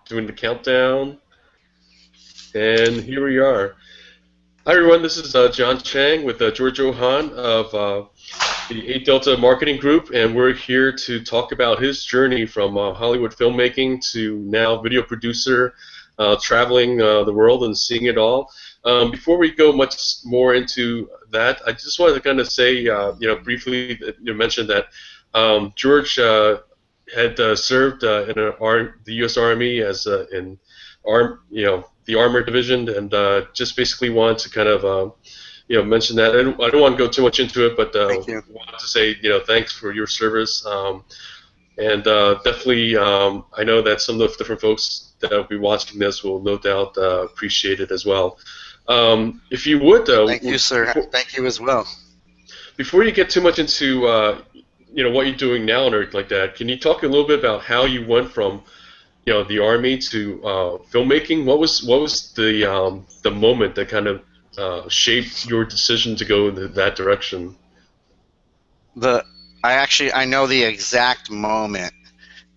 doing the countdown, and here we are. Hi everyone, this is John Chang with George Ohan of the 8 Delta Marketing Group, and we're here to talk about his journey from Hollywood filmmaking to now video producer, traveling the world and seeing it all. Before we go much more into that, I just wanted to kind of say, briefly, that you mentioned that George had served in the U.S. Army as in the armor division, and just basically wanted to kind of mention that. I don't want to go too much into it, but Thank you. wanted to say thanks for your service, and definitely I know that some of the different folks that will be watching this will no doubt appreciate it as well. If you would, though, Thank you, sir. Thank you as well. before you get too much into what you're doing now and everything like that, can you talk a little bit about how you went from the army to filmmaking? What was the moment that kind of shaped your decision to go in that direction? The I know the exact moment,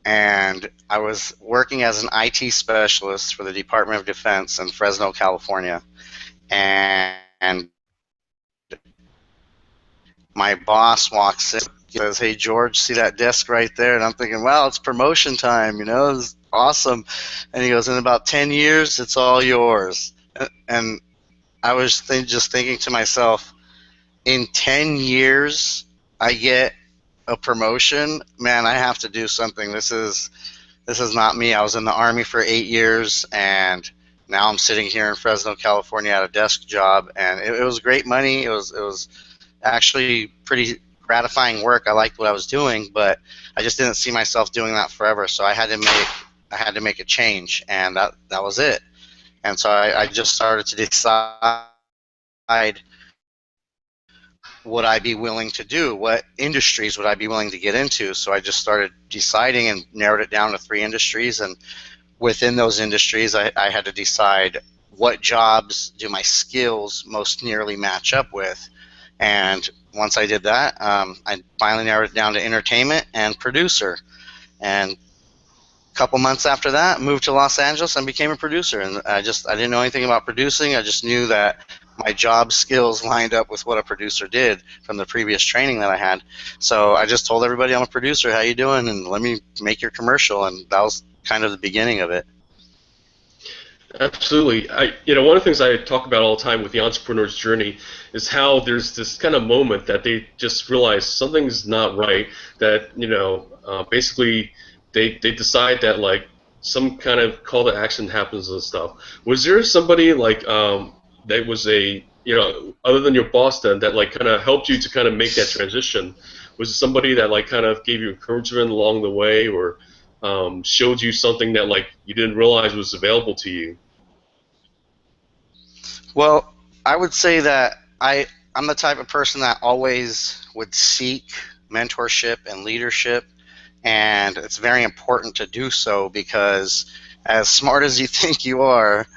and I was working as an IT specialist for the Department of Defense in Fresno, California, and my boss walks in, says, "Hey George, see that desk right there?" And I'm thinking, "Wow, it's promotion time, it's awesome." And he goes, "In about 10 years, it's all yours." And I was just thinking to myself, in 10 years, I get a promotion. Man, I have to do something. This is not me. I was in the Army for 8 years, and now I'm sitting here in Fresno, California at a desk job, and it was great money. It was actually pretty gratifying work. I liked what I was doing, but I just didn't see myself doing that forever. So I had to make a change, and that was it. And so I just started to decide, would I be willing to do? What industries would I be willing to get into? So I just started deciding and narrowed it down to 3 industries. And within those industries, I had to decide, what jobs do my skills most nearly match up with? And once I did that, I finally narrowed it down to entertainment and producer. And a couple months after that, moved to Los Angeles and became a producer. And I didn't know anything about producing. I just knew that my job skills lined up with what a producer did from the previous training that I had. So I just told everybody, I'm a producer. How you doing? And let me make your commercial. And that was kind of the beginning of it. Absolutely. One of the things I talk about all the time with the entrepreneur's journey is how there's this kind of moment that they just realize something's not right. That basically they decide that like some kind of call to action happens and stuff. Was there somebody like that was a other than your boss then that like kind of helped you to kind of make that transition? Was it somebody that like kind of gave you encouragement along the way, or showed you something that like you didn't realize was available to you? Well, I would say that I'm the type of person that always would seek mentorship and leadership, and it's very important to do so, because as smart as you think you are,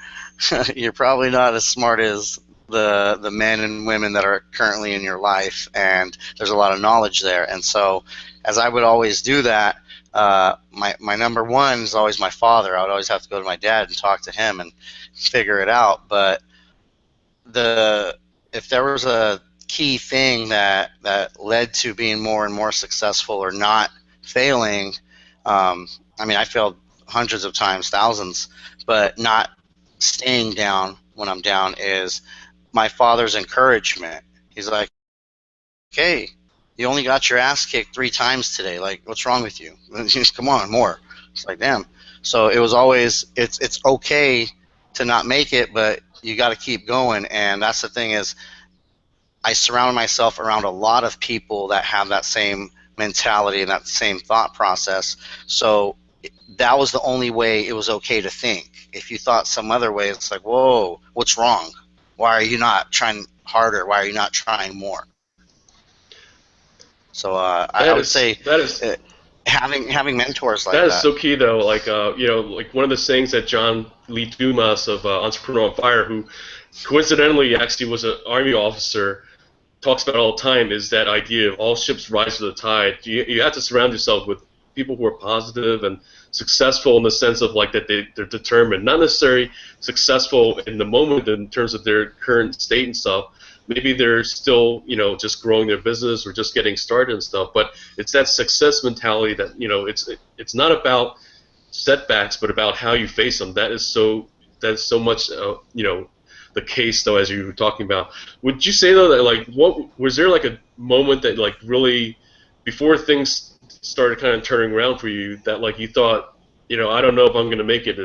you're probably not as smart as the men and women that are currently in your life, and there's a lot of knowledge there. And so, as I would always do that, my number one is always my father. I would always have to go to my dad and talk to him and figure it out. But if there was a key thing that led to being more and more successful or not failing, I mean, I failed hundreds of times, thousands, but not staying down when I'm down, is my father's encouragement. He's like, "Hey, you only got your ass kicked 3 times today. Like, what's wrong with you? Come on, more." It's like, damn. So it was always, it's okay to not make it, but you got to keep going. And that's the thing, is I surround myself around a lot of people that have that same mentality and that same thought process. So that was the only way it was okay to think. If you thought some other way, it's like, whoa, what's wrong? Why are you not trying harder? Why are you not trying more? So I That would is say, that is uh, having mentors like that is that. so key though. Like like one of the sayings that John Lee Dumas of Entrepreneur on Fire, who coincidentally actually was an army officer, talks about all the time, is that idea of all ships rise to the tide. You have to surround yourself with people who are positive and successful in the sense of like that they're determined, not necessarily successful in the moment in terms of their current state and stuff. Maybe they're still, just growing their business or just getting started and stuff. But it's that success mentality that it's not about setbacks, but about how you face them. That is so much, the case though, as you were talking about. Would you say though that like what was there like a moment that like really before things started kind of turning around for you that like you thought, I don't know if I'm going to make it.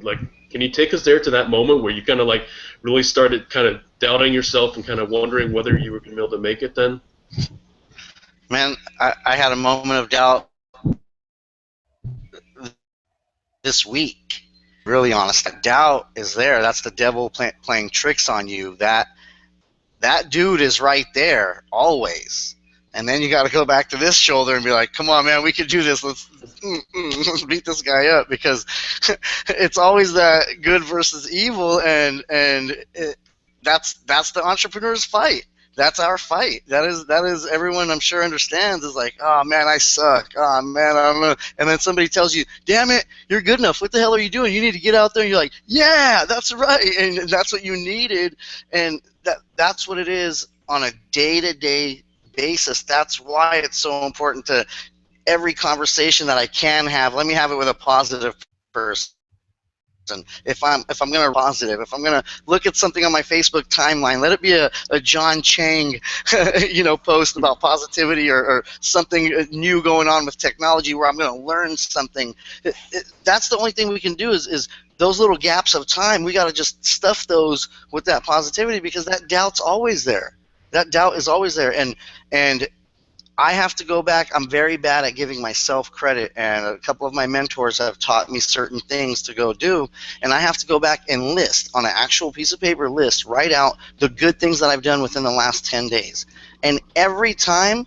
Like can you take us there to that moment where you kind of like really started kind of doubting yourself and kind of wondering whether you were going to be able to make it then? Man, I had a moment of doubt this week. Really honest, that doubt is there. That's the devil playing tricks on you. That dude is right there always. And then you got to go back to this shoulder and be like, come on, man, we can do this. Let's beat this guy up, because it's always that good versus evil, and that's the entrepreneur's fight. That's our fight. That is everyone I'm sure understands is like, oh man, I suck. Oh man, I don't know. And then somebody tells you, damn it, you're good enough. What the hell are you doing? You need to get out there. And you're like, yeah, that's right. And that's what you needed. And that's what it is on a day-to-day basis. That's why it's so important to every conversation that I can have. Let me have it with a positive person. If I'm going to positive, if I'm going to look at something on my Facebook timeline, let it be a John Chang, post about positivity, or something new going on with technology where I'm going to learn something. That's the only thing we can do is those little gaps of time. We got to just stuff those with that positivity, because that doubt's always there. That doubt is always there, and I have to go back. I'm very bad at giving myself credit, and a couple of my mentors have taught me certain things to go do, and I have to go back and list on an actual piece of paper, write out the good things that I've done within the last 10 days. And every time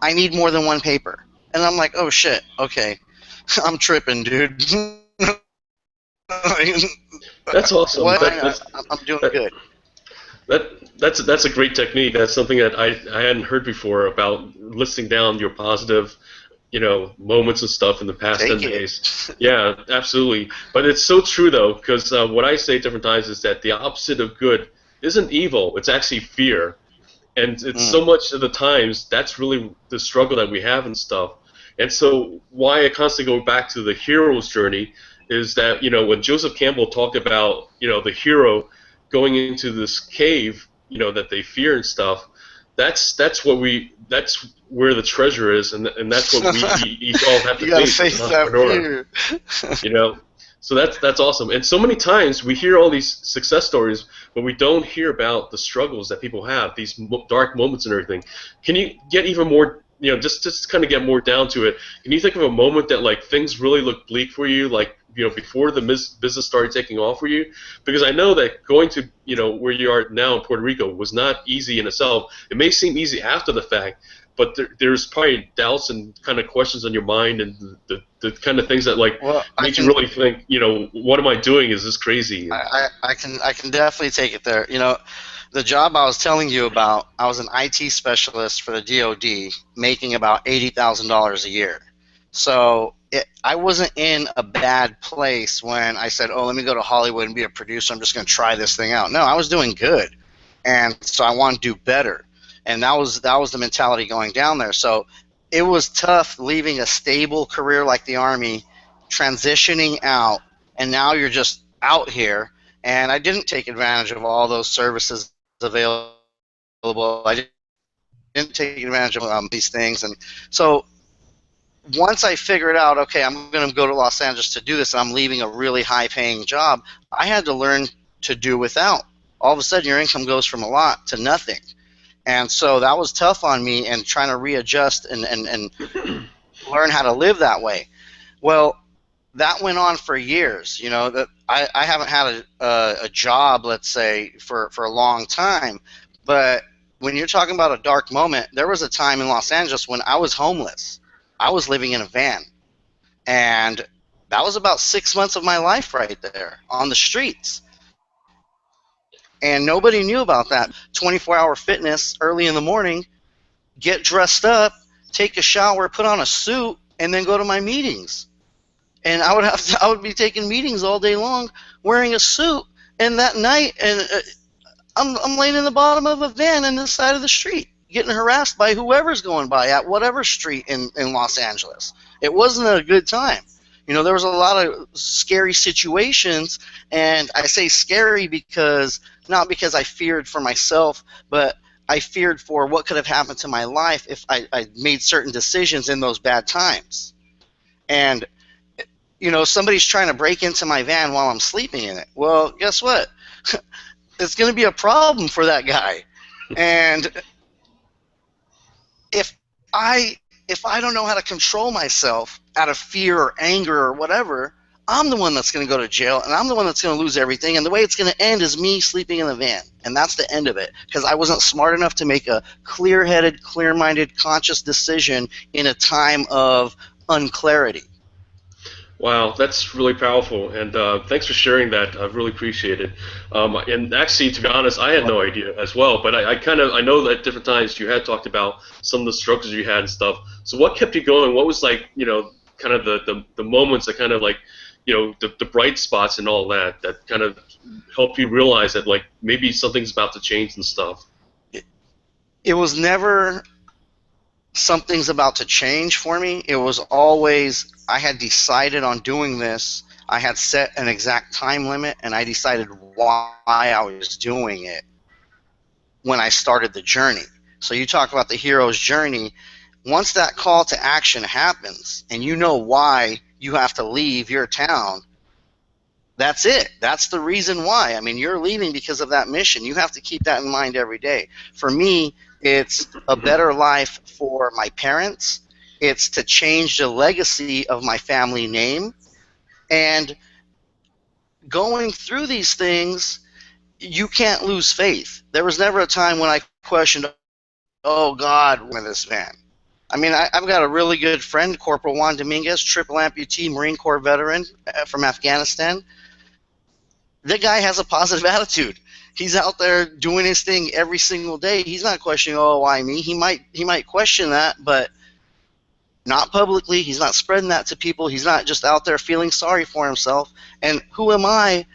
I need more than one paper. And I'm like, oh shit, okay, I'm tripping, dude. That's awesome. What? I'm doing That, good. that's a great technique. That's something that I hadn't heard before about listing down your positive, moments and stuff in the past Take 10 it. days. Yeah, absolutely. But it's so true though, because what I say at different times is that the opposite of good isn't evil. It's actually fear. And it's so much of the times that's really the struggle that we have and stuff. And so why I constantly go back to the hero's journey is that when Joseph Campbell talked about the hero going into this cave that they fear and stuff, that's where the treasure is, and that's what we each all have to You gotta face as face an that entrepreneur. fear. you know so that's awesome. And so many times we hear all these success stories, but we don't hear about the struggles that people have, these dark moments and everything. Can you get even more, just kind of get more down to it? Can you think of a moment that like things really looked bleak for you, like before the business started taking off for you? Because I know that going to where you are now in Puerto Rico was not easy in itself. It may seem easy after the fact, but there's probably doubts and kind of questions on your mind, and the kind of things that like Well, made you really think, what am I doing? Is this crazy? And, I can definitely take it there. The job I was telling you about, I was an IT specialist for the DoD, making about $80,000 a year. So I wasn't in a bad place when I said, oh, let me go to Hollywood and be a producer. I'm just going to try this thing out. No, I was doing good, and so I want to do better. And that was the mentality going down there. So it was tough leaving a stable career like the Army, transitioning out, and now you're just out here. And I didn't take advantage of all those services available. I didn't take advantage of these things. And so once I figured out, okay, I'm going to go to Los Angeles to do this, and I'm leaving a really high-paying job, I had to learn to do without. All of a sudden, your income goes from a lot to nothing. And so that was tough on me, and trying to readjust and learn how to live that way. Well, that went on for years. That I haven't had a job, let's say, for a long time. But when you're talking about a dark moment, there was a time in Los Angeles when I was homeless. I was living in a van. And that was about 6 months of my life right there on the streets. And nobody knew about that. 24-hour fitness early in the morning, get dressed up, take a shower, put on a suit, and then go to my meetings. And I would be taking meetings all day long wearing a suit. And that night, and I'm laying in the bottom of a van in the side of the street, getting harassed by whoever's going by at whatever street in Los Angeles. It wasn't a good time. There was a lot of scary situations, and I say scary because not because I feared for myself, but I feared for what could have happened to my life if I made certain decisions in those bad times. And somebody's trying to break into my van while I'm sleeping in it. Well, guess what? It's going to be a problem for that guy. And if I if I don't know how to control myself out of fear or anger or whatever, I'm the one that's going to go to jail, and I'm the one that's going to lose everything. And the way it's going to end is me sleeping in the van, and that's the end of it, because I wasn't smart enough to make a clear-headed, clear-minded, conscious decision in a time of unclarity. Wow, that's really powerful, and thanks for sharing that. I really appreciate it. And actually, to be honest, I had no idea as well. But I know that at different times you had talked about some of the struggles you had and stuff. So what kept you going? What was like, kind of the moments that kind of like, the bright spots and all that that kind of helped you realize that like maybe something's about to change and stuff. It was never something's about to change for me. It was always I had decided on doing this. I had set an exact time limit, and I decided why I was doing it when I started the journey. So you talk about the hero's journey. Once that call to action happens and you know why you have to leave your town, that's it. That's the reason why. I mean, you're leaving because of that mission. You have to keep that in mind every day. For me, it's a better life for my parents. It's to change the legacy of my family name. And going through these things, you can't lose faith. There was never a time when I questioned, oh, God, with this van. I mean, I've got a really good friend, Corporal Juan Dominguez, triple amputee, Marine Corps veteran from Afghanistan. The guy has a positive attitude. He's out there doing his thing every single day. He's not questioning, oh, why me? He might question that, but not publicly. He's not spreading that to people. He's not just out there feeling sorry for himself. And who am I?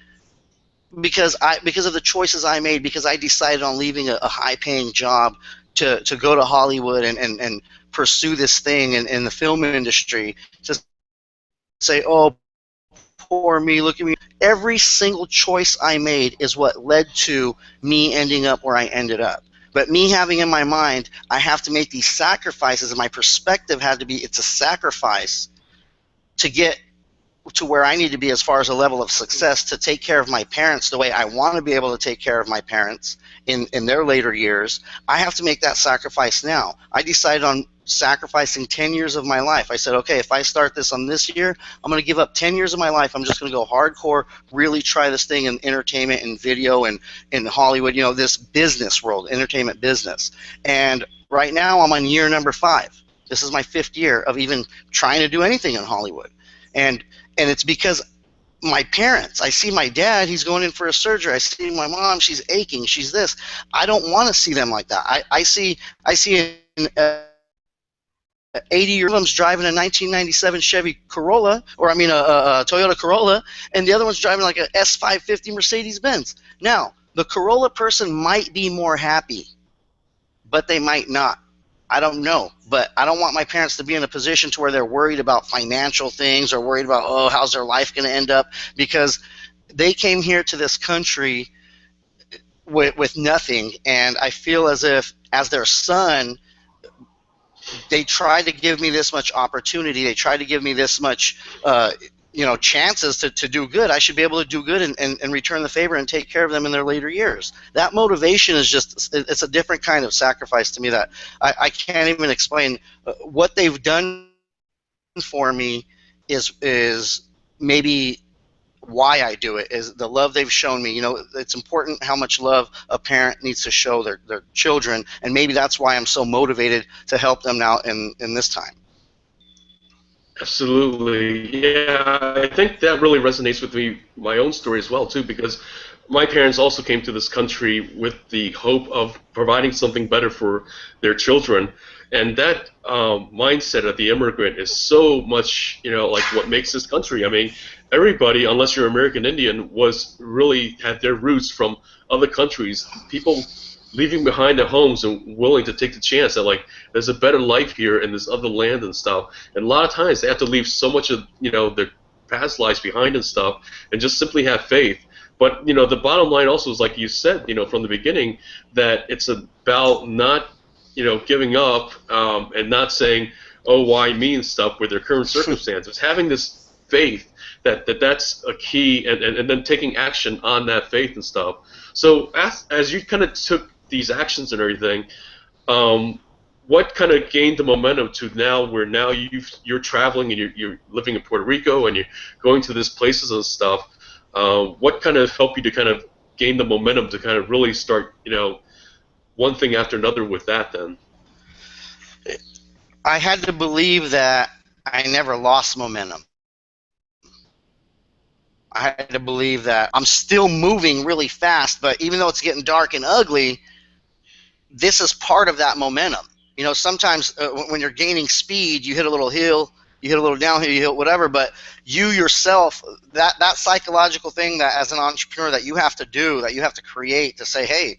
Because of the choices I made, because I decided on leaving a high-paying job to go to Hollywood and pursue this thing in the film industry, to say, oh, poor me, look at me. Every single choice I made is what led to me ending up where I ended up. But me having in my mind, I have to make these sacrifices, and my perspective had to be, it's a sacrifice to get to where I need to be as far as a level of success, to take care of my parents the way I want to be able to take care of my parents in their later years. I have to make that sacrifice now. I decided on sacrificing 10 years of my life. I said, okay, if I start this on this year, I'm going to give up 10 years of my life. I'm just going to go hardcore, really try this thing in entertainment and video and in Hollywood, this business world, entertainment business. And right now I'm on year number 5. This is my 5th year of even trying to do anything in Hollywood. And it's because my parents, I see my dad, he's going in for a surgery. I see my mom, she's aching, she's this. I don't want to see them like that. I see an 80-year-old one's driving a 1997 Chevy Corolla, or a Toyota Corolla, and the other one's driving like a S550 Mercedes-Benz. Now, the Corolla person might be more happy, but they might not. I don't know, but I don't want my parents to be in a position to where they're worried about financial things or worried about, oh, how's their life going to end up, because they came here to this country with nothing, and I feel as if, as their son, they tried to give me this much opportunity. They tried to give me this much, chances to do good. I should be able to do good and return the favor and take care of them in their later years. That motivation is it's a different kind of sacrifice to me that I can't even explain. What they've done for me is maybe why I do it, is the love they've shown me. It's important how much love a parent needs to show their children, and maybe that's why I'm so motivated to help them now in this time. Absolutely, yeah. I think that really resonates with me, my own story as well too, because my parents also came to this country with the hope of providing something better for their children, and that mindset of the immigrant is so much, like what makes this country. I mean, everybody, unless you're American Indian, was really had their roots from other countries. People leaving behind their homes and willing to take the chance that like there's a better life here in this other land and stuff. And a lot of times they have to leave so much of their past lives behind and stuff, and just simply have faith. But the bottom line also is like you said, from the beginning, that it's about not giving up, and not saying, "Oh, why me?" and stuff with their current circumstances. Having this faith that's a key, and then taking action on that faith and stuff. So as you kind of took these actions and everything, um, what kind of gained the momentum to now where now you're traveling and you're living in Puerto Rico and you're going to these places and stuff? What kind of helped you to kind of gain the momentum to kind of really start, one thing after another with that then? I had to believe that I never lost momentum. I had to believe that I'm still moving really fast, but even though it's getting dark and ugly, this is part of that momentum. Sometimes when you're gaining speed, you hit a little hill, you hit a little downhill, you hit whatever, but you yourself, that psychological thing that as an entrepreneur that you have to do, that you have to create to say, hey,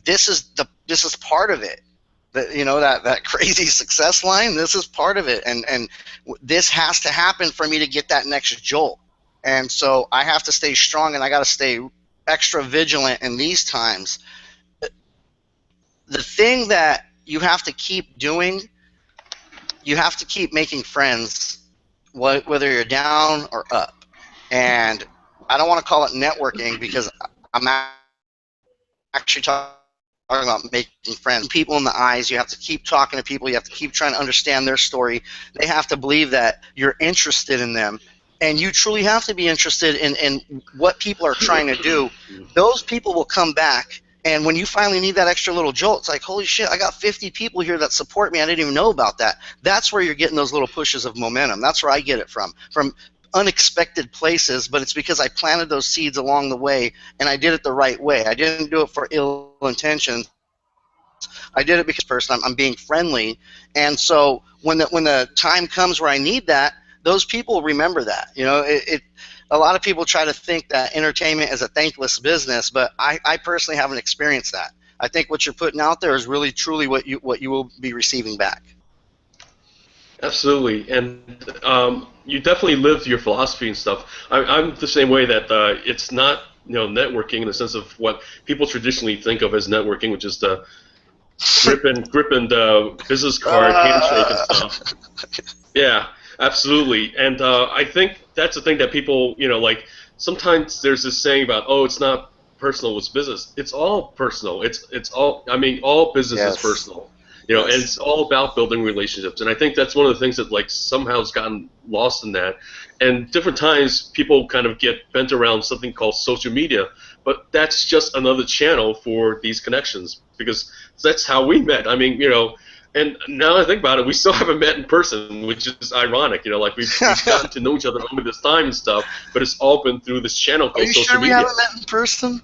this is part of it. That crazy success line, this is part of it, and this has to happen for me to get that next jolt. And so I have to stay strong, and I got to stay extra vigilant in these times. The thing that you have to keep doing, you have to keep making friends, whether you're down or up. And I don't want to call it networking because I'm actually talking about making friends. People in the eyes, you have to keep talking to people, you have to keep trying to understand their story. They have to believe that you're interested in them, and you truly have to be interested in what people are trying to do. Those people will come back, and when you finally need that extra little jolt, it's like, holy shit, I got 50 people here that support me. I didn't even know about that. That's where you're getting those little pushes of momentum. That's where I get it from unexpected places, but it's because I planted those seeds along the way, and I did it the right way. I didn't do it for ill intentions. I did it because I'm being friendly, and so when the time comes where I need that, those people remember that. A lot of people try to think that entertainment is a thankless business, but I personally haven't experienced that. I think what you're putting out there is really truly what you will be receiving back. Absolutely, and you definitely lived your philosophy and stuff. I'm the same way that it's not networking in the sense of what people traditionally think of as networking, which is the grip and business card handshake and stuff. Yeah, absolutely. And I think that's the thing that people, like sometimes there's this saying about, oh, it's not personal, it's business. It's all personal. It's all. I mean, all business is Yes. personal. And Yes. it's all about building relationships. And I think that's one of the things that like somehow has gotten lost in that. And different times people kind of get bent around something called social media, but that's just another channel for these connections because that's how we met. I mean, and now I think about it, we still haven't met in person, which is ironic. Like we've gotten to know each other over this time and stuff, but it's all been through this channel Are called you social sure we media. haven't met in person?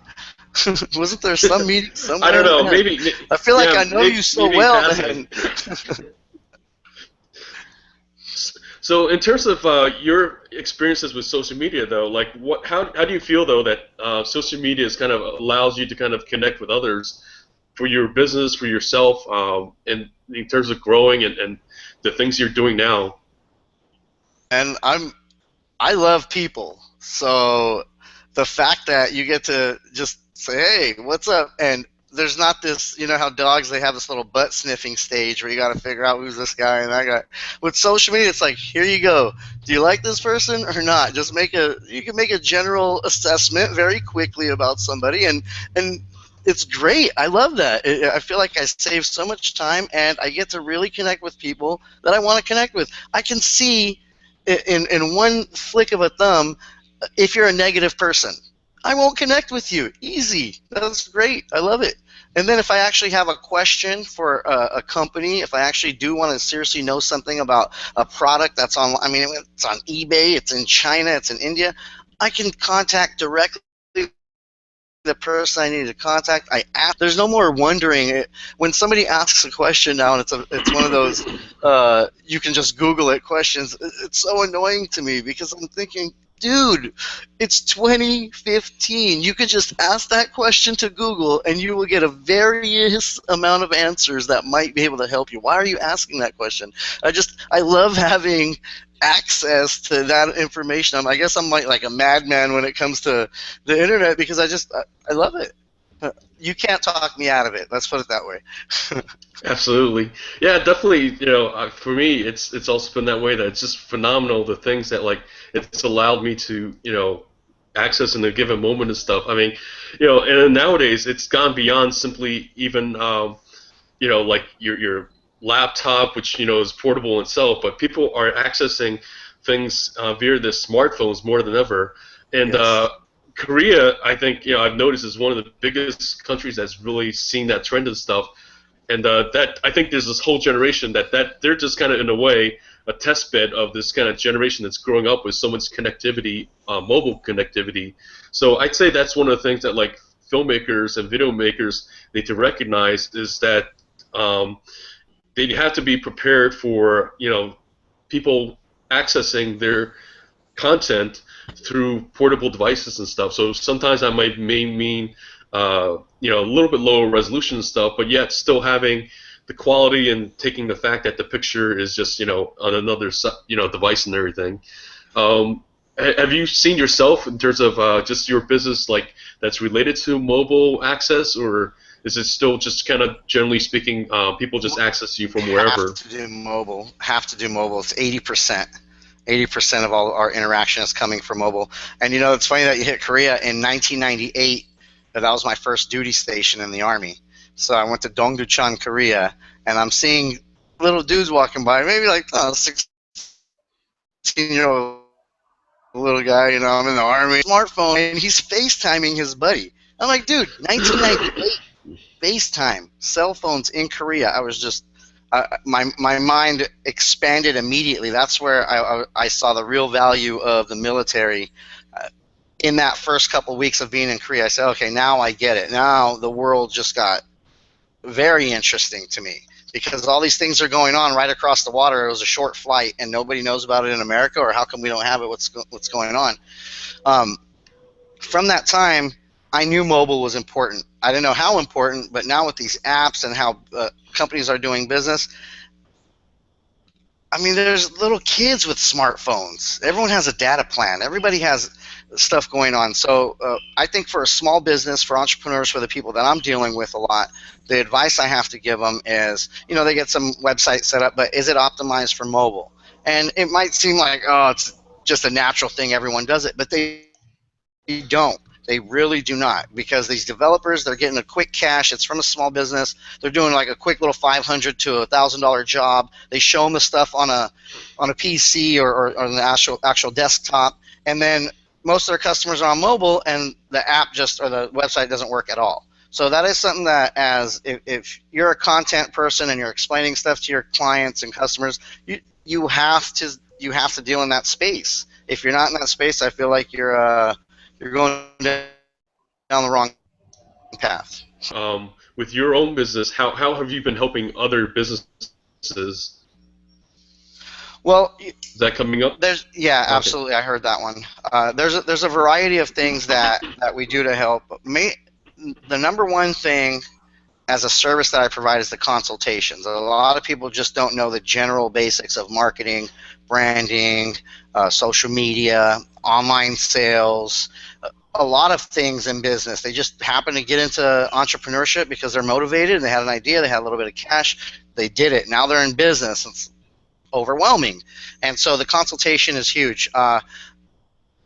Wasn't there some meeting I don't somewhere? know, Man, maybe, I feel like yeah, I know you so maybe in well, passing. man. So in terms of your experiences with social media, though, like how do you feel though that social media is kind of allows you to kind of connect with others for your business, for yourself, and in terms of growing and the things you're doing now? And I love people. So the fact that you get to just say, "Hey, what's up?" and there's not this, how dogs, they have this little butt sniffing stage where you got to figure out who's this guy and that guy. With social media, it's like, here you go. Do you like this person or not? Just you can make a general assessment very quickly about somebody, and it's great. I love that. I feel like I save so much time, and I get to really connect with people that I want to connect with. I can see in one flick of a thumb if you're a negative person. I won't connect with you. Easy. That's great. I love it. And then if I actually have a question for a company, if I actually do want to seriously know something about a product that's on, I mean, it's on eBay, it's in China, it's in India, I can contact directly the person I needed to contact. I asked. There's no more wondering. When somebody asks a question now, and it's one of those you can just Google it questions. It's so annoying to me because I'm thinking, dude, it's 2015. You can just ask that question to Google, and you will get a various amount of answers that might be able to help you. Why are you asking that question? I love having access to that information. I guess I'm like a madman when it comes to the internet because I love it. You can't talk me out of it. Let's put it that way. Absolutely. Yeah, definitely. For me, it's also been that way. That it's just phenomenal the things that like it's allowed me to access in a given moment and stuff. I mean, and nowadays it's gone beyond simply even like your laptop, which is portable in itself, but people are accessing things via their smartphones more than ever. And Yes. Korea, I think I've noticed is one of the biggest countries that's really seen that trend and stuff. And that I think there's this whole generation that they're just kind of in a way a test bed of this kind of generation that's growing up with so much connectivity, mobile connectivity. So I'd say that's one of the things that like filmmakers and video makers need to recognize is that um, they have to be prepared for people accessing their content through portable devices and stuff. So sometimes that may mean a little bit lower resolution and stuff, but yet still having the quality and taking the fact that the picture is just on another device and everything. Um, have you seen yourself in terms of just your business like that's related to mobile access, or is it still just kind of generally speaking, people just access you from Have wherever? to do mobile. Have to do mobile. It's 80%. 80% of all our interaction is coming from mobile. And it's funny that you hit Korea in 1998. That was my first duty station in the Army. So I went to Dongducheon, Korea, and I'm seeing little dudes walking by, maybe like 16-year-old little guy. I'm in the Army, smartphone, and he's FaceTiming his buddy. I'm like, dude, 1998, FaceTime, cell phones in Korea. I was just my mind expanded immediately. That's where I saw the real value of the military. In that first couple of weeks of being in Korea, I said, okay, now I get it. Now the world just got very interesting to me because all these things are going on right across the water. It was a short flight, and nobody knows about it in America, or how come we don't have it? What's going on? Um, from that time, I knew mobile was important. I didn't know how important, but now with these apps and how companies are doing business, I mean, there's little kids with smartphones. Everyone has a data plan. Everybody has stuff going on. So I think for a small business, for entrepreneurs, for the people that I'm dealing with a lot, the advice I have to give them is, they get some website set up, but is it optimized for mobile? And it might seem like, oh, it's just a natural thing. Everyone does it, but they don't. They really do not, because these developers, they're getting a quick cash. It's from a small business. They're doing like a quick little $500 to $1,000 job. They show them the stuff on a PC or on the actual desktop, and then most of their customers are on mobile, and the app or the website doesn't work at all. So that is something that, if you're a content person and you're explaining stuff to your clients and customers, you have to deal in that space. If you're not in that space, I feel like you're going down the wrong path. With your own business, how have you been helping other businesses? Is Well, that coming up? yeah, Okay. absolutely. I heard that one. There's a variety of things that we do to help. The number one thing as a service that I provide is the consultations. A lot of people just don't know the general basics of marketing, branding, social media, online sales, a lot of things in business. They just happen to get into entrepreneurship because they're motivated and they had an idea, they had a little bit of cash, they did it. Now they're in business. It's overwhelming. And so the consultation is huge.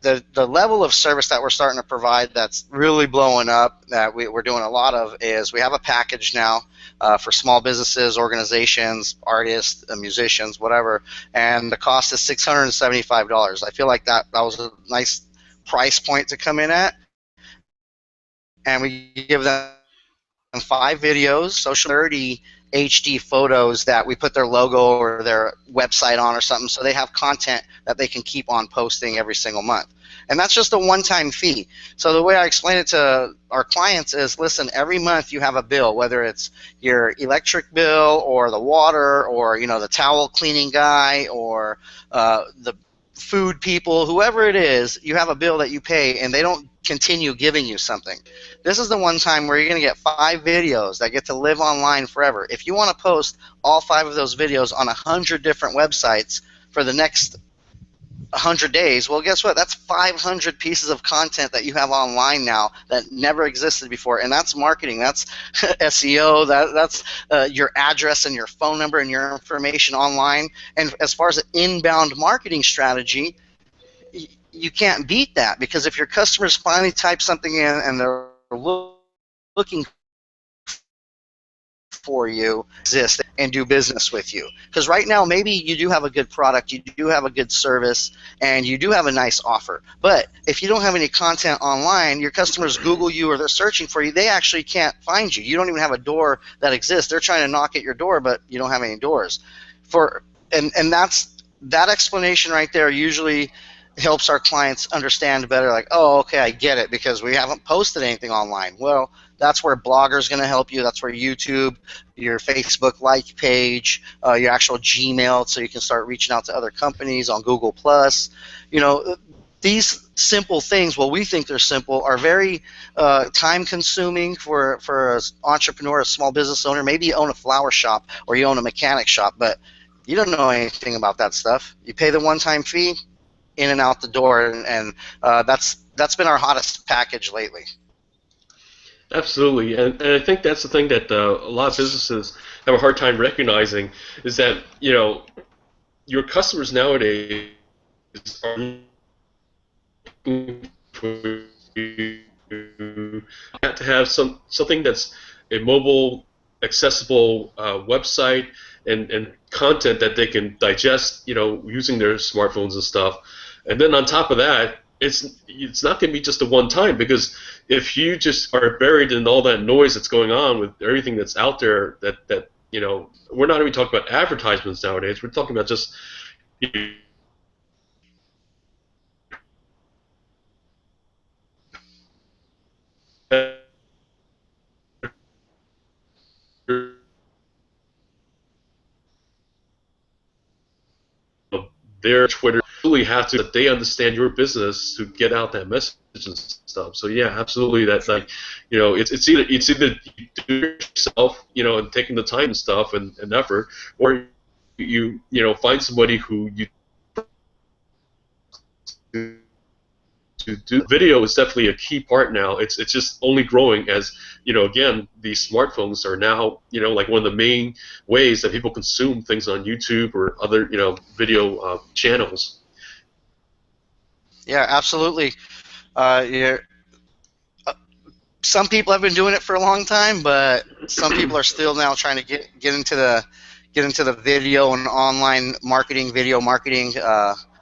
The level of service that we're starting to provide that's really blowing up, that we're doing a lot of, is we have a package now for small businesses, organizations, artists, musicians, whatever, and the cost is $675. I feel like that was a nice price point to come in at, and we give them 5 videos, social 30 HD photos that we put their logo or their website on or something, so they have content that they can keep on posting every single month. And that's just a one-time fee. So the way I explain it to our clients is, listen, every month you have a bill, whether it's your electric bill or the water or the towel cleaning guy or the food people, whoever it is, you have a bill that you pay, and they don't continue giving you something. This is the one time where you're going to get 5 videos that get to live online forever. If you want to post all 5 of those videos on 100 different websites for the next 100 days, well, guess what? That's 500 pieces of content that you have online now that never existed before, and that's marketing. That's SEO. That's your address and your phone number and your information online. And as far as an inbound marketing strategy, you can't beat that, because if your customers finally type something in and they're looking for you, exist and do business with you. Because right now, maybe you do have a good product, you do have a good service, and you do have a nice offer. But if you don't have any content online, your customers Google you or they're searching for you, they actually can't find you. You don't even have a door that exists. They're trying to knock at your door, but you don't have any doors. And that explanation right there usually helps our clients understand better, like, oh, okay, I get it, because we haven't posted anything online. Well, that's where Blogger's going to help you. That's where YouTube, your Facebook like page, your actual Gmail, so you can start reaching out to other companies on Google+. These simple things, well, we think they're simple, are very time-consuming for an entrepreneur, a small business owner. Maybe you own a flower shop or you own a mechanic shop, but you don't know anything about that stuff. You pay the one-time fee, in and out the door, and that's been our hottest package lately. Absolutely, and I think that's the thing that a lot of businesses have a hard time recognizing is that your customers nowadays are looking for you have to have something that's a mobile, accessible website and content that they can digest, using their smartphones and stuff. And then on top of that, it's not going to be just a one time, because if you just are buried in all that noise that's going on with everything that's out there, that we're not even talking about advertisements nowadays. We're talking about just their Twitter really have to that they understand your business to get out that message and stuff. So yeah, absolutely. That's like, it's either you do it yourself, and taking the time and stuff and effort, or find somebody who you to do. Video is definitely a key part now. It's just only growing as again, these smartphones are now like one of the main ways that people consume things on YouTube or other video channels. Yeah, absolutely. Yeah, some people have been doing it for a long time, but some people are still now trying to get into the video and online marketing, video marketing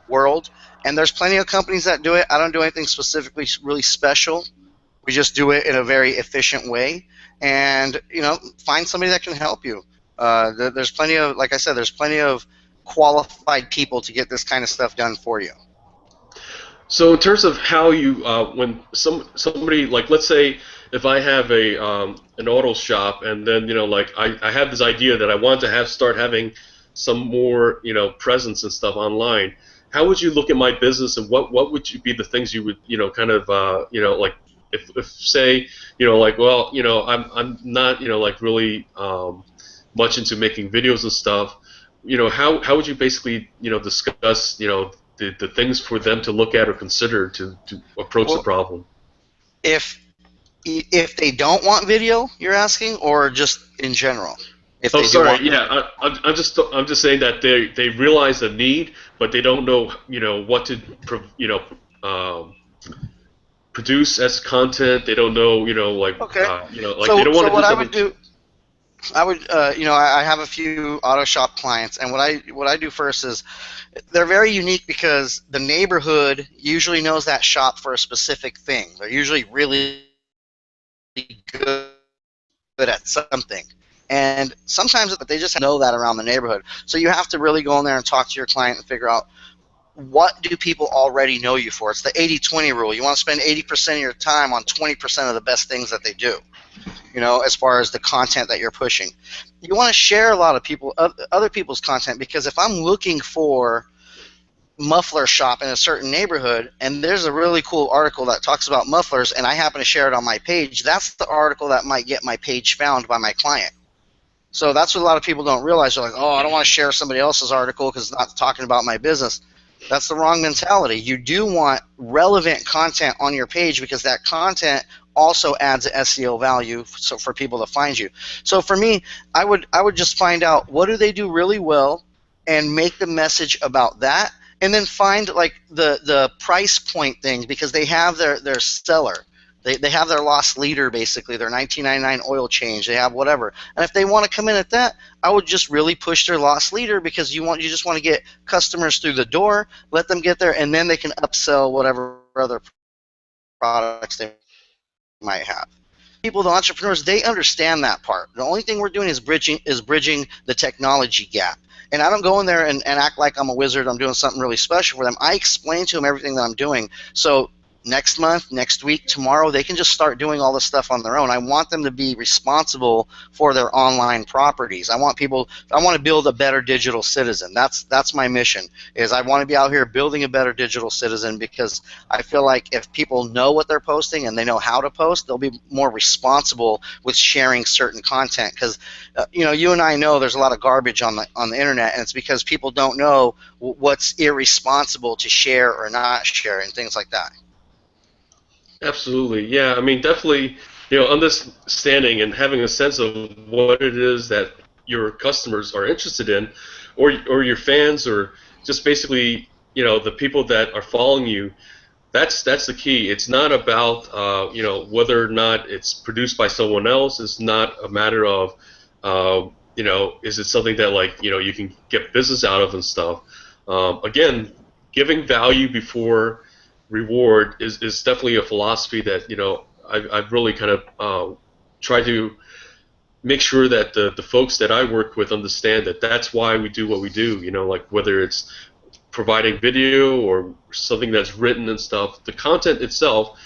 world. And there's plenty of companies that do it. I don't do anything specifically really special. We just do it in a very efficient way, and find somebody that can help you. There's plenty of, like I said, there's plenty of qualified people to get this kind of stuff done for you. So in terms of how you, when somebody, like, let's say if I have an auto shop, and then like I have this idea that I want to start having some more presence and stuff online. How would you look at my business, and what would you be the things you would kind of like if say like, well, I'm not like really much into making videos and stuff. How would you basically discuss the things for them to look at or consider to approach the Well, problem? if they don't want video, you're asking, or just in general, if Oh, they do sorry. want Yeah, video? I'm just saying that they realize the need, but they don't know what to um, produce as content. They don't know Okay. like they So don't want to do what I something. would do, I would I have a few auto shop clients, and what I do first is, they're very unique because the neighborhood usually knows that shop for a specific thing. They're usually really good at something. And sometimes they just know that around the neighborhood. So you have to really go in there and talk to your client and figure out what do people already know you for? It's the 80-20 rule. You want to spend 80% of your time on 20% of the best things that they do, as far as the content that you're pushing. You want to share a lot of other people's content, because if I'm looking for muffler shop in a certain neighborhood and there's a really cool article that talks about mufflers and I happen to share it on my page, that's the article that might get my page found by my client. So that's what a lot of people don't realize. They're like, oh, I don't want to share somebody else's article because it's not talking about my business. That's the wrong mentality. You do want relevant content on your page, because that content also adds SEO value for people to find you. So for me, I would just find out what do they do really well and make the message about that, and then find like the price point thing, because they have their seller. They have their lost leader, basically, their 1999 oil change. They have whatever. And if they want to come in at that, I would just really push their lost leader, because you just want to get customers through the door, let them get there, and then they can upsell whatever other products they might have. People, the entrepreneurs, they understand that part. The only thing we're doing is bridging the technology gap. And I don't go in there and act like I'm a wizard, I'm doing something really special for them. I explain to them everything that I'm doing. So next month, next week, tomorrow, they can just start doing all this stuff on their own. I want them to be responsible for their online properties. I want to build a better digital citizen. That's my mission, is I want to be out here building a better digital citizen, because I feel like if people know what they're posting and they know how to post, they'll be more responsible with sharing certain content. Because you and I know there's a lot of garbage on the internet, and it's because people don't know what's irresponsible to share or not share and things like that. Absolutely, yeah. I mean, definitely, understanding and having a sense of what it is that your customers are interested in, or your fans, or just basically, the people that are following you. That's the key. It's not about whether or not it's produced by someone else. It's not a matter of is it something that you can get business out of and stuff. Again, giving value before reward is definitely a philosophy that I've really kind of tried to make sure that the folks that I work with understand that that's why we do what we do. Like whether it's providing video or something that's written and stuff, the content itself,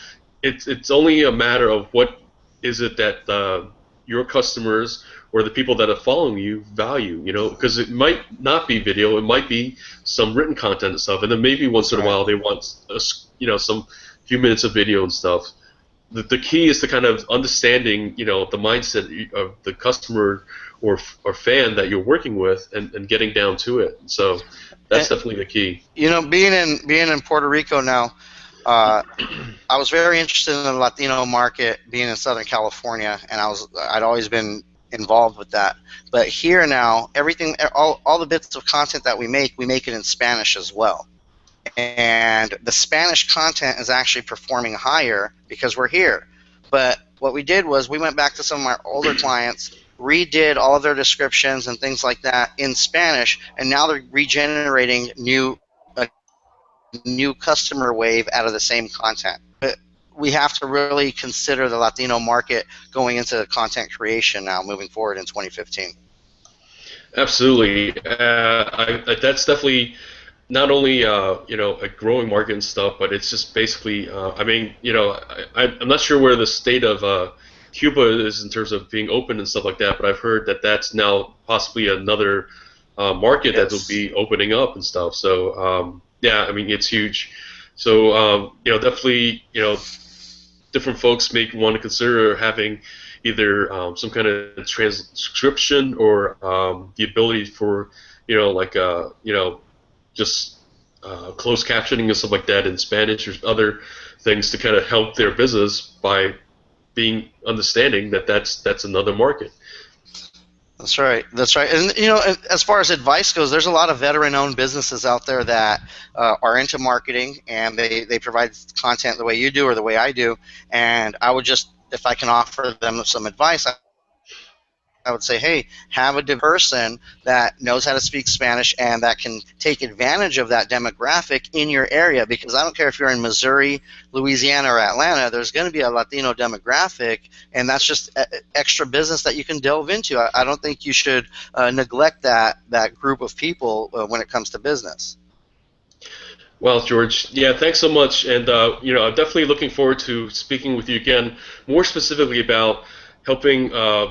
it's only a matter of what is it that your customers or the people that are following you value, because it might not be video, it might be some written content and stuff, and then maybe once in a while they want some few minutes of video and stuff. The key is to kind of understanding, the mindset of the customer or fan that you're working with, and getting down to it. So that's definitely the key. Being in Puerto Rico now, I was very interested in the Latino market, being in Southern California, and I'd always been involved with that. But here now, all the bits of content that we make it in Spanish as well. And the Spanish content is actually performing higher because we're here. But what we did was we went back to some of our older clients, redid all of their descriptions and things like that in Spanish, and now they're regenerating a new customer wave out of the same content. But we have to really consider the Latino market going into content creation now, moving forward in 2015. Absolutely, that's definitely not only a growing market and stuff, but it's just basically I mean I'm not sure where the state of Cuba is in terms of being open and stuff like that, but I've heard that that's now possibly another market that will be opening up and stuff. So yeah, I mean it's huge. So definitely different folks may want to consider having either some kind of transcription or the ability for just closed captioning and stuff like that in Spanish or other things to kind of help their business by being understanding that that's another market. That's right. That's right. And as far as advice goes, there's a lot of veteran-owned businesses out there that are into marketing, and they provide content the way you do or the way I do. And I would just, if I can offer them some advice, I would say, hey, have a person that knows how to speak Spanish and that can take advantage of that demographic in your area, because I don't care if you're in Missouri, Louisiana, or Atlanta, there's going to be a Latino demographic, and that's just extra business that you can delve into. I don't think you should neglect that group of people when it comes to business. Well, George, yeah, thanks so much. And I'm definitely looking forward to speaking with you again, more specifically about helping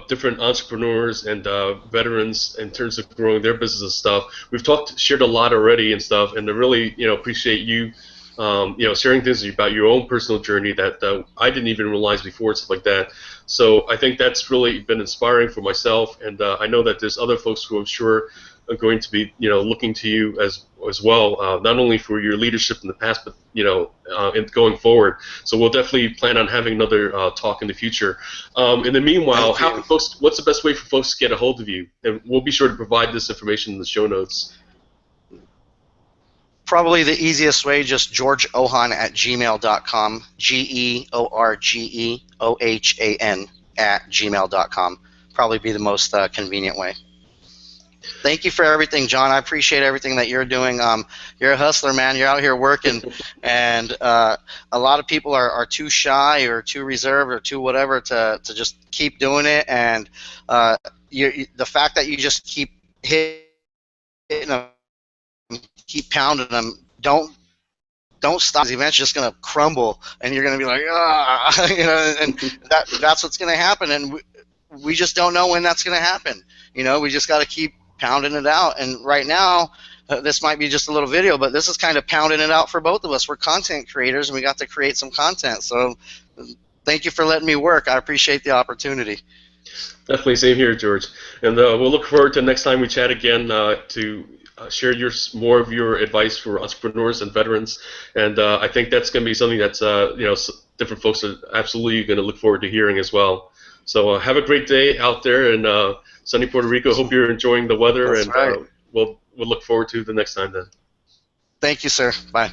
different entrepreneurs and veterans in terms of growing their business and stuff. We've shared a lot already and stuff, and I really, appreciate you, sharing things about your own personal journey that I didn't even realize before, stuff like that. So I think that's really been inspiring for myself, and I know that there's other folks who I'm sure are going to be, looking to you as well, not only for your leadership in the past, but in going forward. So we'll definitely plan on having another talk in the future. In the meanwhile, Thank how you. can folks? What's the best way for folks to get a hold of you? And we'll be sure to provide this information in the show notes. Probably the easiest way, just georgeohan at gmail.com, GeorgeOhan at gmail.com. Probably be the most convenient way. Thank you for everything, John. I appreciate everything that you're doing. You're a hustler, man. You're out here working, and a lot of people are too shy or too reserved or too whatever to just keep doing it. And the fact that you just keep hitting them, keep pounding them, don't stop. The event's just going to crumble, and you're going to be like, ah, and that's what's going to happen. And we just don't know when that's going to happen. We just got to keep pounding it out. And right now, this might be just a little video, but this is kind of pounding it out for both of us. We're content creators, and we got to create some content. So thank you for letting me work. I appreciate the opportunity. Definitely, same here, George. And we'll look forward to next time we chat again to share more of your advice for entrepreneurs and veterans. And I think that's going to be something that's different folks are absolutely going to look forward to hearing as well. So have a great day out there in sunny Puerto Rico. Hope you're enjoying the weather, That's and right. we'll look forward to the next time then. Thank you, sir. Bye.